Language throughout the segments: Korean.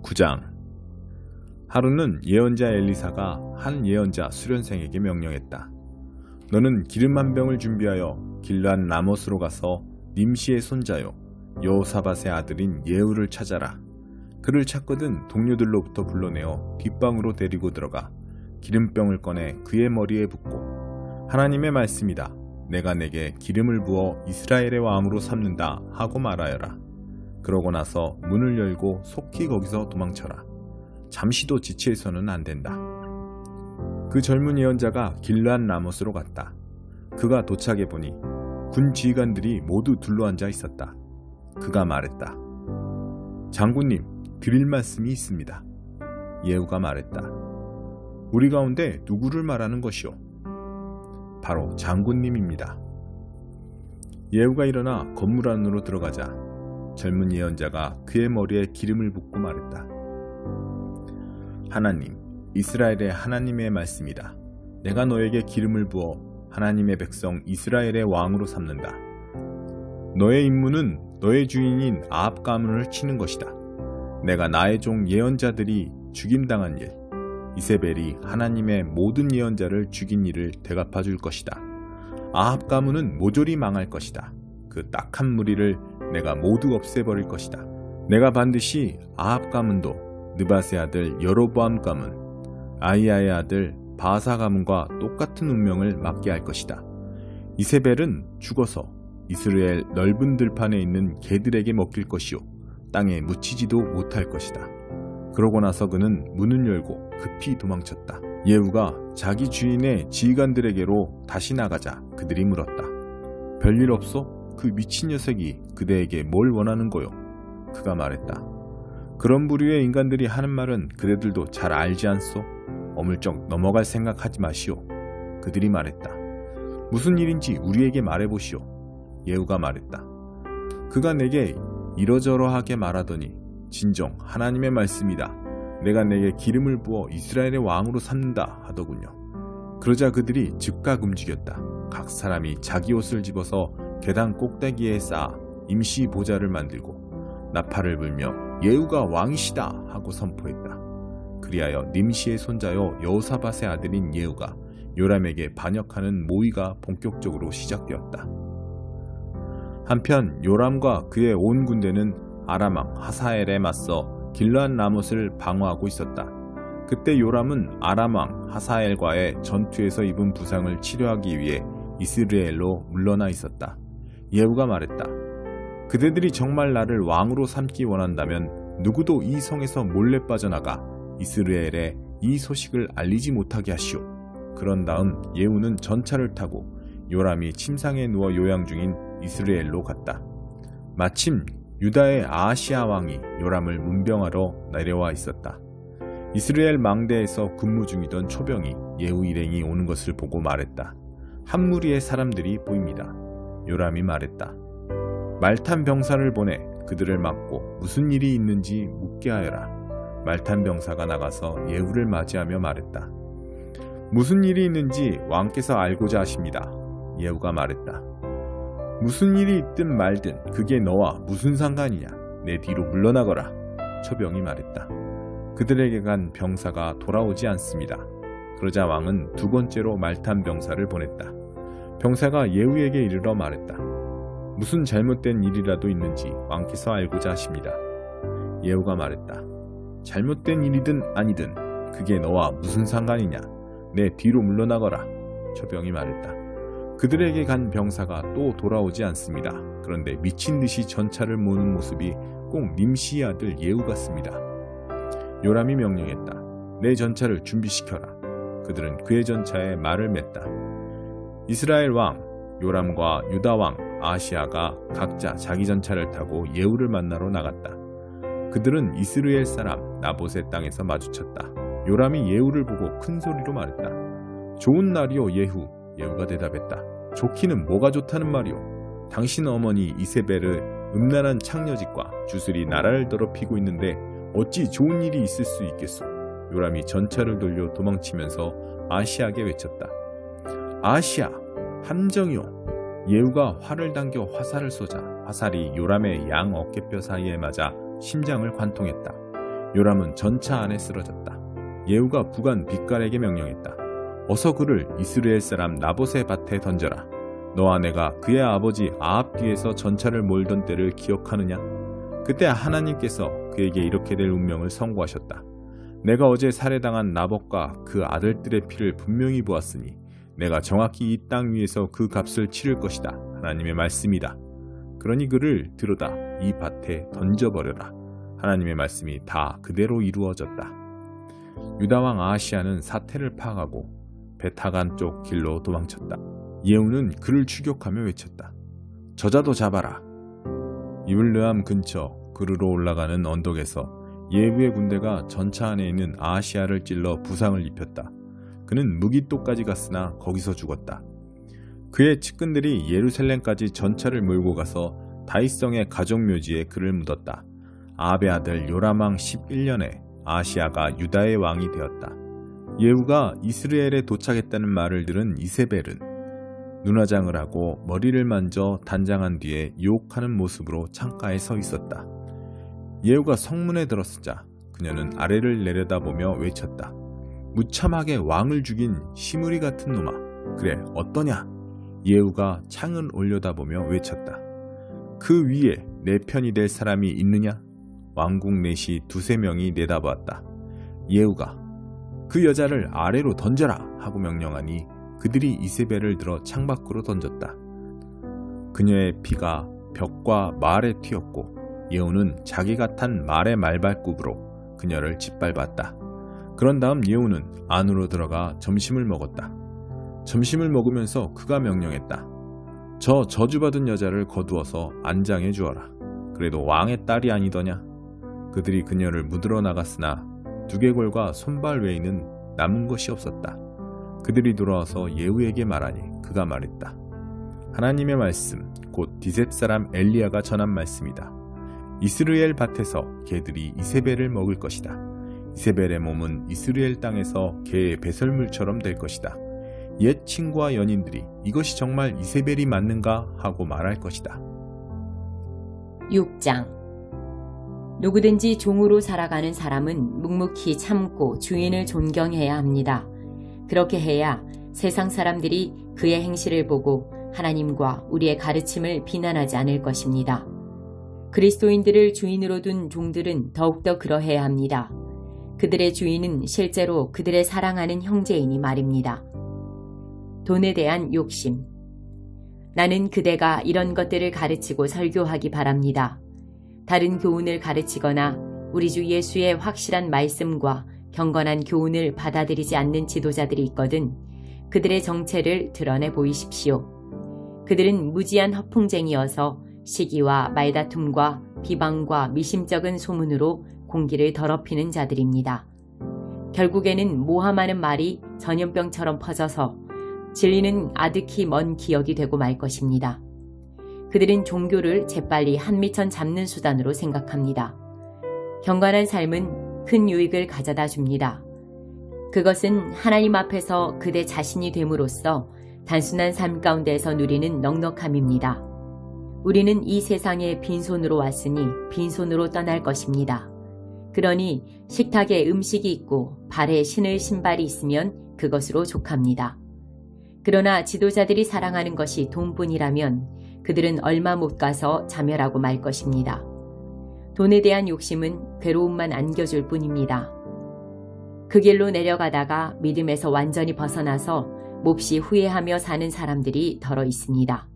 9장. 하루는 예언자 엘리사가 한 예언자 수련생에게 명령했다. 너는 기름 한 병을 준비하여 길르앗 라못으로 가서 님시의 손자요 여호사밧의 아들인 예후를 찾아라. 그를 찾거든 동료들로부터 불러내어 뒷방으로 데리고 들어가 기름병을 꺼내 그의 머리에 붓고 하나님의 말씀이다. 내가 내게 기름을 부어 이스라엘의 왕으로 삼는다 하고 말하여라. 그러고 나서 문을 열고 속히 거기서 도망쳐라. 잠시도 지체해서는 안 된다. 그 젊은 예언자가 길르앗 라못으로 갔다. 그가 도착해 보니 군 지휘관들이 모두 둘러앉아 있었다. 그가 말했다. 장군님, 드릴 말씀이 있습니다. 예후가 말했다. 우리 가운데 누구를 말하는 것이오? 바로 장군님입니다. 예후가 일어나 건물 안으로 들어가자 젊은 예언자가 그의 머리에 기름을 붓고 말했다. 하나님, 이스라엘의 하나님의 말씀이다. 내가 너에게 기름을 부어 하나님의 백성 이스라엘의 왕으로 삼는다. 너의 임무는 너의 주인인 아합 가문을 치는 것이다. 내가 나의 종 예언자들이 죽임당한 일, 이세벨이 하나님의 모든 예언자를 죽인 일을 대갚아 줄 것이다. 아합 가문은 모조리 망할 것이다. 그 딱한 무리를 내가 모두 없애버릴 것이다. 내가 반드시 아합 가문도 느밧의 아들 여로보암 가문, 아히야의 아들 바아사 가문과 똑같은 운명을 맞게 할 것이다. 이세벨은 죽어서 이스라엘 넓은 들판에 있는 개들에게 먹힐 것이요 땅에 묻히지도 못할 것이다. 그러고 나서 그는 문을 열고 급히 도망쳤다. 예후가 자기 주인의 지휘관들에게로 다시 나가자 그들이 물었다. 별일 없소? 그 미친 녀석이 그대에게 뭘 원하는 거요? 그가 말했다. 그런 부류의 인간들이 하는 말은 그대들도 잘 알지 않소? 어물쩍 넘어갈 생각하지 마시오. 그들이 말했다. 무슨 일인지 우리에게 말해보시오. 예후가 말했다. 그가 내게 이러저러하게 말하더니 진정 하나님의 말씀이다. 내가 내게 기름을 부어 이스라엘의 왕으로 삼는다 하더군요. 그러자 그들이 즉각 움직였다. 각 사람이 자기 옷을 집어서 계단 꼭대기에 쌓아 임시 보좌를 만들고 나팔을 불며 예후가 왕이시다 하고 선포했다. 그리하여 님시의 손자여 여호사밧의 아들인 예후가 요람에게 반역하는 모의가 본격적으로 시작되었다. 한편 요람과 그의 온 군대는 아람 왕 하사엘에 맞서 길르앗 라못을 방어하고 있었다. 그때 요람은 아람 왕 하사엘과의 전투에서 입은 부상을 치료하기 위해 이스라엘로 물러나 있었다. 예후가 말했다. 그대들이 정말 나를 왕으로 삼기 원한다면 누구도 이 성에서 몰래 빠져나가 이스라엘에 이 소식을 알리지 못하게 하시오. 그런 다음 예후는 전차를 타고 요람이 침상에 누워 요양 중인 이스라엘로 갔다. 마침 유다의 아하시아 왕이 요람을 문병하러 내려와 있었다. 이스라엘 망대에서 근무 중이던 초병이 예후 일행이 오는 것을 보고 말했다. 한 무리의 사람들이 보입니다. 요람이 말했다. 말탄 병사를 보내 그들을 막고 무슨 일이 있는지 묻게 하여라. 말탄 병사가 나가서 예후를 맞이하며 말했다. 무슨 일이 있는지 왕께서 알고자 하십니다. 예후가 말했다. 무슨 일이 있든 말든 그게 너와 무슨 상관이냐. 내 뒤로 물러나거라. 초병이 말했다. 그들에게 간 병사가 돌아오지 않습니다. 그러자 왕은 두 번째로 말탄 병사를 보냈다. 병사가 예후에게 이르러 말했다. 무슨 잘못된 일이라도 있는지 왕께서 알고자 하십니다. 예후가 말했다. 잘못된 일이든 아니든 그게 너와 무슨 상관이냐. 내 뒤로 물러나거라. 초병이 말했다. 그들에게 간 병사가 또 돌아오지 않습니다. 그런데 미친 듯이 전차를 모는 모습이 꼭 님시의 아들 예후 같습니다. 요람이 명령했다. 내 전차를 준비시켜라. 그들은 그의 전차에 말을 맸다. 이스라엘 왕 요람과 유다 왕 아하시아가 각자 자기 전차를 타고 예후를 만나러 나갔다. 그들은 이스라엘 사람 나봇의 땅에서 마주쳤다. 요람이 예후를 보고 큰 소리로 말했다. 좋은 날이오 예후. 예후가 대답했다. 좋기는 뭐가 좋다는 말이오. 당신 어머니 이세벨의 음란한 창녀짓과 주술이 나라를 더럽히고 있는데 어찌 좋은 일이 있을 수 있겠소. 요람이 전차를 돌려 도망치면서 아하시아에게 외쳤다. 아하시아, 함정이오. 예후가 활을 당겨 화살을 쏘자 화살이 요람의 양 어깨뼈 사이에 맞아 심장을 관통했다. 요람은 전차 안에 쓰러졌다. 예후가 부관 빗갈에게 명령했다. 어서 그를 이스라엘 사람 나봇의 밭에 던져라. 너와 내가 그의 아버지 아합 뒤에서 전차를 몰던 때를 기억하느냐? 그때 하나님께서 그에게 이렇게 될 운명을 선고하셨다. 내가 어제 살해당한 나봇과 그 아들들의 피를 분명히 보았으니 내가 정확히 이 땅 위에서 그 값을 치를 것이다. 하나님의 말씀이다. 그러니 그를 들여다 이 밭에 던져버려라. 하나님의 말씀이 다 그대로 이루어졌다. 유다왕 아하시야는 사태를 파악하고 베타간 쪽 길로 도망쳤다. 예후는 그를 추격하며 외쳤다. 저자도 잡아라. 이블르함 근처 그르로 올라가는 언덕에서 예후의 군대가 전차 안에 있는 아하시야를 찔러 부상을 입혔다. 그는 무기토까지 갔으나 거기서 죽었다. 그의 측근들이 예루살렘까지 전차를 몰고 가서 다윗성의 가족묘지에 그를 묻었다. 아합의 아들 요람왕 11년에 아하시야가 유다의 왕이 되었다. 예후가 이스라엘에 도착했다는 말을 들은 이세벨은 눈화장을 하고 머리를 만져 단장한 뒤에 유혹하는 모습으로 창가에 서 있었다. 예후가 성문에 들어서자 그녀는 아래를 내려다보며 외쳤다. 무참하게 왕을 죽인 시무리 같은 놈아, 그래 어떠냐? 예후가 창을 올려다보며 외쳤다. 그 위에 내 편이 될 사람이 있느냐? 왕국 넷이 두세 명이 내다보았다. 예후가 그 여자를 아래로 던져라 하고 명령하니 그들이 이세벨을 들어 창밖으로 던졌다. 그녀의 피가 벽과 말에 튀었고 예후는 자기가 탄 말의 말발굽으로 그녀를 짓밟았다. 그런 다음 예후는 안으로 들어가 점심을 먹었다. 점심을 먹으면서 그가 명령했다. 저 저주받은 여자를 거두어서 안장해 주어라. 그래도 왕의 딸이 아니더냐? 그들이 그녀를 묻으러 나갔으나 두개골과 손발 외에는 남은 것이 없었다. 그들이 돌아와서 예후에게 말하니 그가 말했다. 하나님의 말씀, 곧 디셉 사람 엘리야가 전한 말씀이다. 이스라엘 밭에서 개들이 이세벨을 먹을 것이다. 이세벨의 몸은 이스라엘 땅에서 개의 배설물처럼 될 것이다. 옛 친구와 연인들이 이것이 정말 이세벨이 맞는가 하고 말할 것이다. 6장. 누구든지 종으로 살아가는 사람은 묵묵히 참고 주인을 존경해야 합니다. 그렇게 해야 세상 사람들이 그의 행실을 보고 하나님과 우리의 가르침을 비난하지 않을 것입니다. 그리스도인들을 주인으로 둔 종들은 더욱더 그러해야 합니다. 그들의 주인은 실제로 그들의 사랑하는 형제이니 말입니다. 돈에 대한 욕심. 나는 그대가 이런 것들을 가르치고 설교하기 바랍니다. 다른 교훈을 가르치거나 우리 주 예수의 확실한 말씀과 경건한 교훈을 받아들이지 않는 지도자들이 있거든 그들의 정체를 드러내 보이십시오. 그들은 무지한 허풍쟁이여서 시기와 말다툼과 비방과 미심쩍은 소문으로 공기를 더럽히는 자들입니다. 결국에는 모함하는 말이 전염병처럼 퍼져서 진리는 아득히 먼 기억이 되고 말 것입니다. 그들은 종교를 재빨리 한미천 잡는 수단으로 생각합니다. 경건한 삶은 큰 유익을 가져다 줍니다. 그것은 하나님 앞에서 그대 자신이 됨으로써 단순한 삶 가운데서 누리는 넉넉함입니다. 우리는 이 세상에 빈손으로 왔으니 빈손으로 떠날 것입니다. 그러니 식탁에 음식이 있고 발에 신을 신발이 있으면 그것으로 족합니다. 그러나 지도자들이 사랑하는 것이 돈뿐이라면 그들은 얼마 못 가서 자멸하고 말 것입니다. 돈에 대한 욕심은 괴로움만 안겨줄 뿐입니다. 그 길로 내려가다가 믿음에서 완전히 벗어나서 몹시 후회하며 사는 사람들이 더러 있습니다.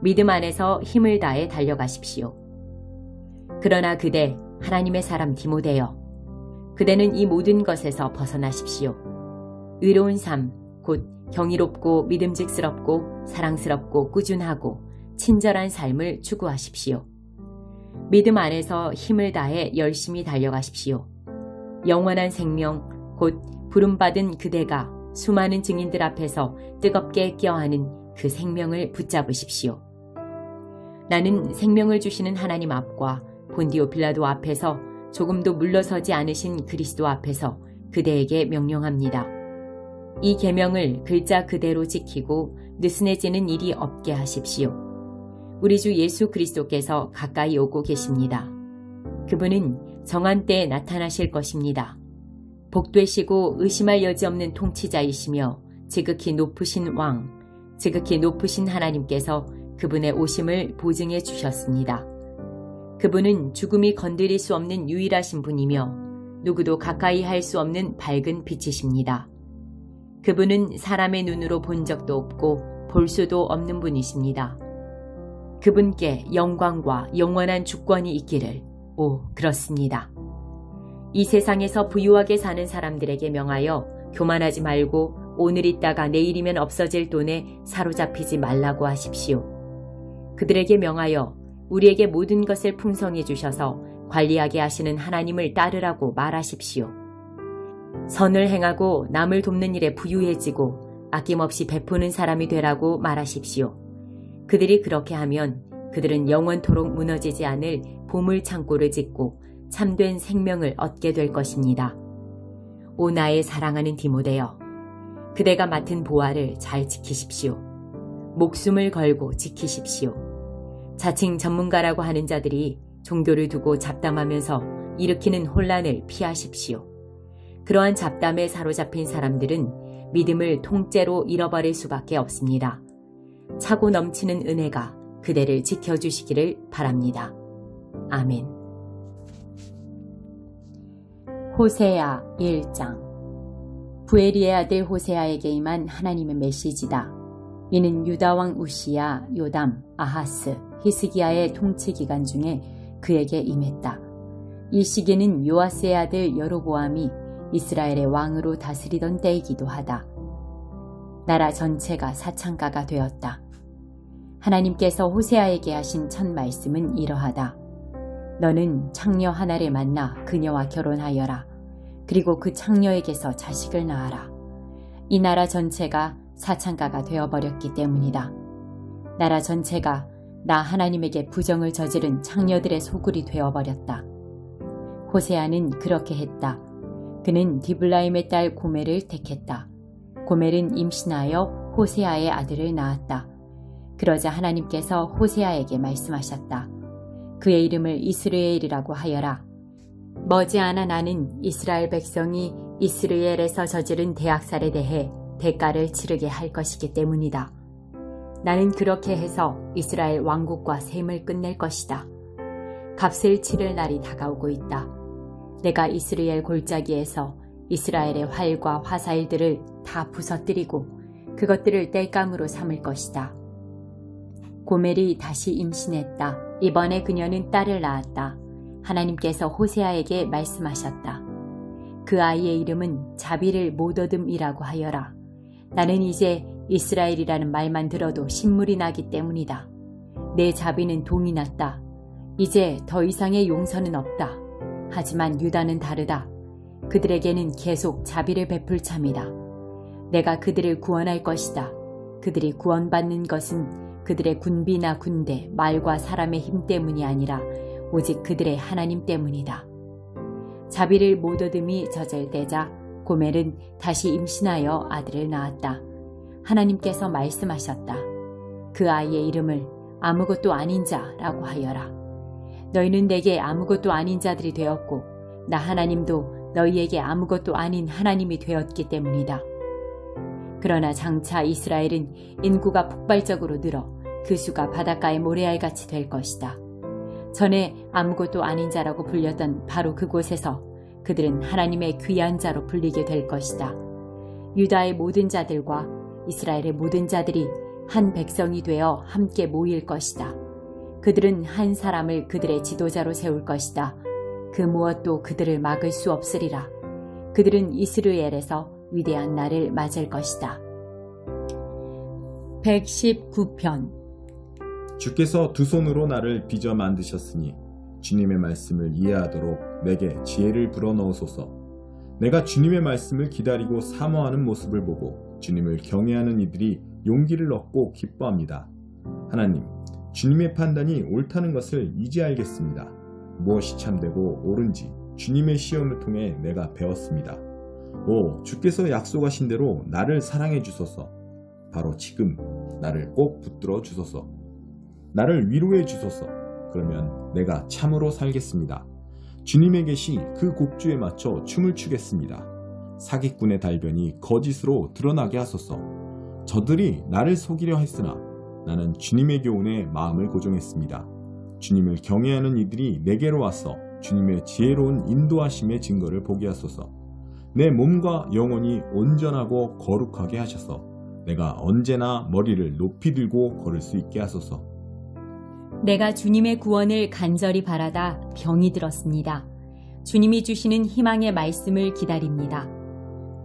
믿음 안에서 힘을 다해 달려가십시오. 그러나 그대 하나님의 사람 디모데여, 그대는 이 모든 것에서 벗어나십시오. 의로운 삶, 곧 경이롭고 믿음직스럽고 사랑스럽고 꾸준하고 친절한 삶을 추구하십시오. 믿음 안에서 힘을 다해 열심히 달려가십시오. 영원한 생명, 곧 부름받은 그대가 수많은 증인들 앞에서 뜨겁게 껴안은 그 생명을 붙잡으십시오. 나는 생명을 주시는 하나님 앞과 본디오 빌라도 앞에서 조금도 물러서지 않으신 그리스도 앞에서 그대에게 명령합니다. 이 계명을 글자 그대로 지키고 느슨해지는 일이 없게 하십시오. 우리 주 예수 그리스도께서 가까이 오고 계십니다. 그분은 정한 때에 나타나실 것입니다. 복되시고 의심할 여지 없는 통치자이시며 지극히 높으신 왕, 지극히 높으신 하나님께서 그분의 오심을 보증해 주셨습니다. 그분은 죽음이 건드릴 수 없는 유일하신 분이며 누구도 가까이 할 수 없는 밝은 빛이십니다. 그분은 사람의 눈으로 본 적도 없고 볼 수도 없는 분이십니다. 그분께 영광과 영원한 주권이 있기를. 오, 그렇습니다. 이 세상에서 부유하게 사는 사람들에게 명하여 교만하지 말고 오늘 있다가 내일이면 없어질 돈에 사로잡히지 말라고 하십시오. 그들에게 명하여 우리에게 모든 것을 풍성해 주셔서 관리하게 하시는 하나님을 따르라고 말하십시오. 선을 행하고 남을 돕는 일에 부유해지고 아낌없이 베푸는 사람이 되라고 말하십시오. 그들이 그렇게 하면 그들은 영원토록 무너지지 않을 보물 창고를 짓고 참된 생명을 얻게 될 것입니다. 오 나의 사랑하는 디모데여, 그대가 맡은 보화를 잘 지키십시오. 목숨을 걸고 지키십시오. 자칭 전문가라고 하는 자들이 종교를 두고 잡담하면서 일으키는 혼란을 피하십시오. 그러한 잡담에 사로잡힌 사람들은 믿음을 통째로 잃어버릴 수밖에 없습니다. 차고 넘치는 은혜가 그대를 지켜주시기를 바랍니다. 아멘. 호세아 1장. 부에리의 아들 호세아에게 임한 하나님의 메시지다. 이는 유다왕 우시야, 요담, 아하스, 히스기야의 통치 기간 중에 그에게 임했다. 이 시기는 요아스의 아들 여로보암이 이스라엘의 왕으로 다스리던 때이기도 하다. 나라 전체가 사창가가 되었다. 하나님께서 호세아에게 하신 첫 말씀은 이러하다. 너는 창녀 하나를 만나 그녀와 결혼하여라. 그리고 그 창녀에게서 자식을 낳아라. 이 나라 전체가 사창가가 되어버렸기 때문이다. 나라 전체가 나 하나님에게 부정을 저지른 창녀들의 소굴이 되어버렸다. 호세아는 그렇게 했다. 그는 디블라임의 딸 고멜을 택했다. 고멜은 임신하여 호세아의 아들을 낳았다. 그러자 하나님께서 호세아에게 말씀하셨다. 그의 이름을 이스르엘이라고 하여라. 머지않아 나는 이스라엘 백성이 이스르엘에서 저지른 대학살에 대해 대가를 치르게 할 것이기 때문이다. 나는 그렇게 해서 이스라엘 왕국과 셈을 끝낼 것이다. 값을 치를 날이 다가오고 있다. 내가 이스라엘 골짜기에서 이스라엘의 활과 화살들을 다 부서뜨리고 그것들을 땔감으로 삼을 것이다. 고멜이 다시 임신했다. 이번에 그녀는 딸을 낳았다. 하나님께서 호세아에게 말씀하셨다. 그 아이의 이름은 자비를 못 얻음이라고 하여라. 나는 이제 이스라엘이라는 말만 들어도 신물이 나기 때문이다. 내 자비는 동이 났다. 이제 더 이상의 용서는 없다. 하지만 유다는 다르다. 그들에게는 계속 자비를 베풀 참이다. 내가 그들을 구원할 것이다. 그들이 구원받는 것은 그들의 군비나 군대, 말과 사람의 힘 때문이 아니라 오직 그들의 하나님 때문이다. 자비를 못 얻음이 저절되자 고멜은 다시 임신하여 아들을 낳았다. 하나님께서 말씀하셨다. 그 아이의 이름을 아무것도 아닌 자라고 하여라. 너희는 내게 아무것도 아닌 자들이 되었고 나 하나님도 너희에게 아무것도 아닌 하나님이 되었기 때문이다. 그러나 장차 이스라엘은 인구가 폭발적으로 늘어 그 수가 바닷가의 모래알같이 될 것이다. 전에 아무것도 아닌 자라고 불렸던 바로 그곳에서 그들은 하나님의 귀한 자로 불리게 될 것이다. 유다의 모든 자들과 이스라엘의 모든 자들이 한 백성이 되어 함께 모일 것이다. 그들은 한 사람을 그들의 지도자로 세울 것이다. 그 무엇도 그들을 막을 수 없으리라. 그들은 이스라엘에서 위대한 날을 맞을 것이다. 119편. 주께서 두 손으로 나를 빚어 만드셨으니 주님의 말씀을 이해하도록 내게 지혜를 불어넣으소서. 내가 주님의 말씀을 기다리고 사모하는 모습을 보고 주님을 경외하는 이들이 용기를 얻고 기뻐합니다. 하나님, 주님의 판단이 옳다는 것을 이제 알겠습니다. 무엇이 참되고 옳은지 주님의 시험을 통해 내가 배웠습니다. 오, 주께서 약속하신 대로 나를 사랑해 주소서. 바로 지금 나를 꼭 붙들어 주소서. 나를 위로해 주소서. 그러면 내가 참으로 살겠습니다. 주님의 계시 그 곡주에 맞춰 춤을 추겠습니다. 사기꾼의 달변이 거짓으로 드러나게 하소서. 저들이 나를 속이려 했으나 나는 주님의 교훈에 마음을 고정했습니다. 주님을 경외하는 이들이 내게로 와서 주님의 지혜로운 인도하심의 증거를 보게 하소서. 내 몸과 영혼이 온전하고 거룩하게 하셔서 내가 언제나 머리를 높이 들고 걸을 수 있게 하소서. 내가 주님의 구원을 간절히 바라다 병이 들었습니다. 주님이 주시는 희망의 말씀을 기다립니다.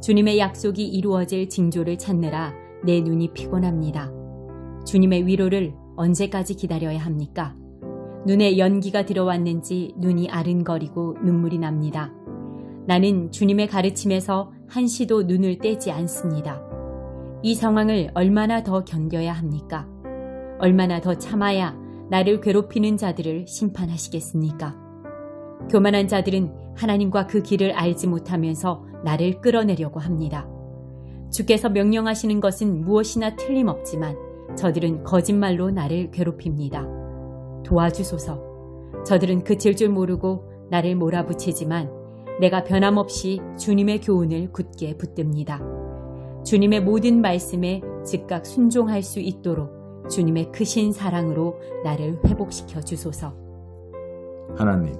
주님의 약속이 이루어질 징조를 찾느라 내 눈이 피곤합니다. 주님의 위로를 언제까지 기다려야 합니까? 눈에 연기가 들어왔는지 눈이 아른거리고 눈물이 납니다. 나는 주님의 가르침에서 한시도 눈을 떼지 않습니다. 이 상황을 얼마나 더 견뎌야 합니까? 얼마나 더 참아야 나를 괴롭히는 자들을 심판하시겠습니까? 교만한 자들은 하나님과 그 길을 알지 못하면서 나를 끌어내려고 합니다. 주께서 명령하시는 것은 무엇이나 틀림없지만 저들은 거짓말로 나를 괴롭힙니다. 도와주소서. 저들은 그칠 줄 모르고 나를 몰아붙이지만 내가 변함없이 주님의 교훈을 굳게 붙듭니다. 주님의 모든 말씀에 즉각 순종할 수 있도록 주님의 크신 사랑으로 나를 회복시켜 주소서. 하나님,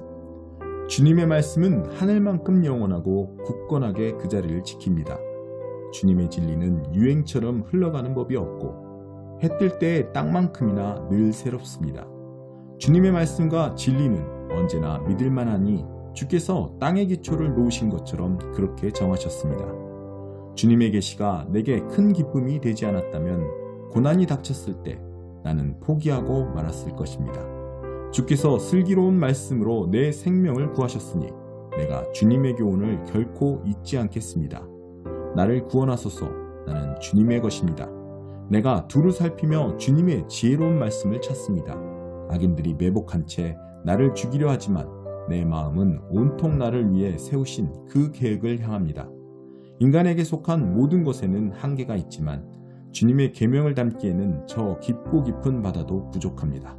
주님의 말씀은 하늘만큼 영원하고 굳건하게 그 자리를 지킵니다. 주님의 진리는 유행처럼 흘러가는 법이 없고 해 뜰 때의 땅만큼이나 늘 새롭습니다. 주님의 말씀과 진리는 언제나 믿을만하니 주께서 땅의 기초를 놓으신 것처럼 그렇게 정하셨습니다. 주님의 계시가 내게 큰 기쁨이 되지 않았다면 고난이 닥쳤을 때 나는 포기하고 말았을 것입니다. 주께서 슬기로운 말씀으로 내 생명을 구하셨으니 내가 주님의 교훈을 결코 잊지 않겠습니다. 나를 구원하소서. 나는 주님의 것입니다. 내가 두루 살피며 주님의 지혜로운 말씀을 찾습니다. 악인들이 매복한 채 나를 죽이려 하지만 내 마음은 온통 나를 위해 세우신 그 계획을 향합니다. 인간에게 속한 모든 것에는 한계가 있지만 주님의 계명을 담기에는 저 깊고 깊은 바다도 부족합니다.